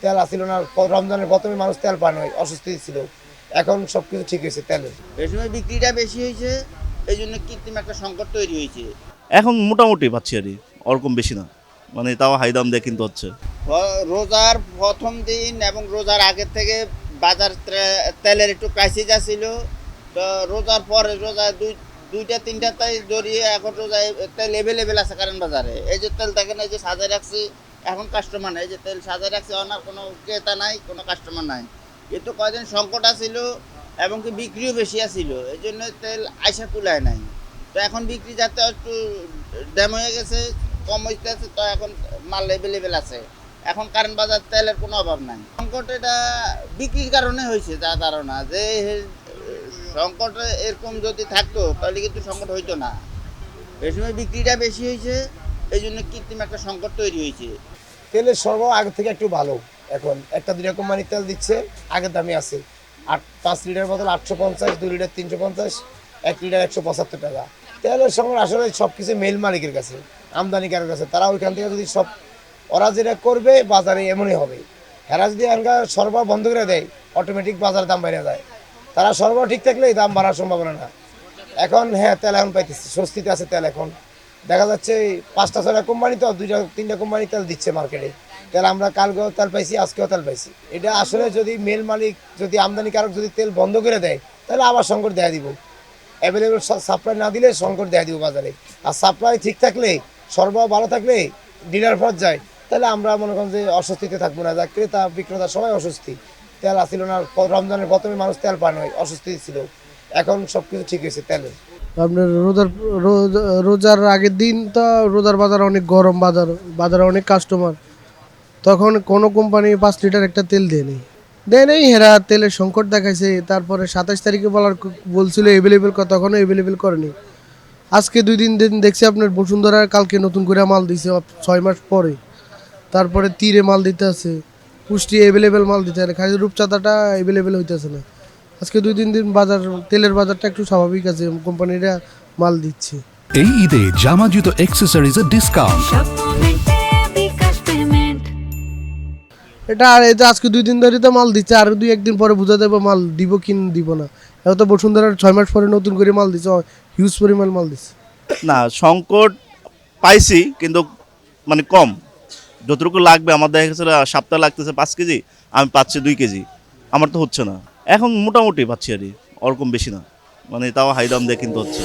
তেল আসিল না। রমজানের প্রথমে মানুষ তেল পান হয়, অস্বস্তি ছিল। এখন সবকিছু ঠিক হয়েছে তেলের। এই সময় বিক্রিটা বেশি হয়েছে, এই জন্য কৃত্রিম একটা সংকট তৈরি হয়েছে। এখন মোটামুটি পাচ্ছি আর কি, ওরকম বেশি না, মানে তাও হাই দাম দিয়ে কিনতে হচ্ছে। রোজার প্রথম দিন এবং রোজার আগের থেকে বাজার তেলের একটু ক্রাইসিস ছিল। তো রোজার পরে দুইটা তিনটা তাই জড়িয়ে এখন রোজায় তেল অ্যাভেলেবেল আছে কারণ বাজারে। এই যে তেল দেখেন, এই যে সাজায় রাখছি, এখন কাস্টমার নাই। এই যে তেল সাজায় রাখছি, ওনার কোনো ক্রেতা নাই, কোনো কাস্টমার নাই। কিন্তু কয়দিন সংকট আছিল এবং কি বিক্রিও বেশি আছিল, এই জন্য তেল আইসা তুলায় নাই। তো এখন বিক্রি যাতে একটু ড্যাম হয়ে গেছে, কম হইতেছে, তো এখন মাল অ্যাভেলেবেল আছে। এখন কারেন্ট বাজার তেলের কোনো অভাব নাই। সংকট এটা বিক্রির কারণে হয়েছে, যা ধারণা যে সংকট এরকম যদি থাকতো তাহলে কিন্তু সংকট হইতো না। এই সময় বিক্রিটা বেশি হয়েছে, এই জন্য কৃত্রিম একটা সংকট তৈরি হয়েছে। তেলের সরবরাহ আগের থেকে একটু ভালো। এখন একটা দুইটা কোম্পানির তেল দিচ্ছে, আগের দামে আছে। 5 লিটার বদল 850, 2 লিটার 350, 1 লিটার 175 টাকা। তেলের সঙ্গে আসলে সব কিছু মেল মালিকের কাছে, আমদানিকারের কাছে। তারা ওইখান থেকে যদি সব ওরা যেটা করবে বাজারে এমনই হবে। এরা যদি এখানকার সরবরাহ বন্ধ করে দেয়, অটোমেটিক বাজার দাম বেড়ে যায়। তারা সরবরাহ ঠিক থাকলেই দাম বাড়ার সম্ভাবনা না। এখন হ্যাঁ, তেল এখন পাইতেছে, স্বস্তিতে আছে তেল। এখন দেখা যাচ্ছে 5টা 6টা কোম্পানি, তো 2টা 3টা কোম্পানি তেল দিচ্ছে মার্কেটে। তেল আমরা কালকেও তেল পাইছি, আজকেও তেল পাইছি। এটা আসলে যদি মেল মালিক, যদি আমদানিকারক যদি তেল বন্ধ করে দেয়, তাহলে আবার সংকট দেখা দিব। অ্যাভেলেবেল সাপ্লাই না দিলে সংকট দেখা দিব বাজারে। আর সাপ্লাই ঠিক থাকলে, সরবরাহ ভালো থাকলে, ডিলার পর্যায়ে, তাহলে আমরা মনে করেন যে অস্বস্তিতে থাকবো না। যা ক্রেতা বিক্রেতা সবাই অস্বস্তি। তেল আসিল না। রমজানের প্রথমে মানুষ তেল পান হয়, অস্বস্তি ছিল। এখন সবকিছু ঠিক হয়েছে তেলের। আপনার রোজার আগের দিন তো রোজার বাজার অনেক গরম, বাজারে অনেক কাস্টমার। তখন কোনো কোম্পানি 5 লিটার একটা তেল দেয় নেই হেরা তেলের সংকট দেখাইছে। তারপরে 27 তারিখে বলছিল অ্যাভেলেবেল, তখনও অ্যাভেলেবেল করেনি। আজকে 2 দিন দেখছি আপনার বসুন্ধরা কালকে নতুন করে মাল দিছে 6 মাস পরে। তারপরে তীরে মাল দিতে আছে, পুষ্টি অ্যাভেলেবেল মাল দিতে আছে, খালি রূপচাঁদাটা অ্যাভেলেবেল হইতেছে না। আজকে 2-3 দিন তেলের বাজারটা একটু স্বাভাবিক আছে, কোম্পানিরা মাল দিচ্ছে। এই ঈদে জামা জুতো অ্যাক্সেসরিজের ডিসকাউন্ট। এটা আর এই যে আজকে 2 দিন ধরে তো মাল দিচ্ছে, আর 2-1 দিন পরে বোঝা যাবে মাল দিব কি দিব না। এখন তো বসুন্ধরার 6 মাস পরে নতুন করে মাল দিচ্ছে, হিউজ পরিমাণ মাল দিচ্ছে। না, সংকট পাইছি, কিন্তু মানে কম। যতটুকু লাগবে আমার দেখা গেছে সপ্তাহ লাগতেছে 5 কেজি, আমি পাচ্ছি 2 কেজি। আমার তো হচ্ছে না। এখন মোটামুটি পাচ্ছি আর কি, ওরকম বেশি না, মানে তাও হাই দাম দিয়ে কিনতে হচ্ছে।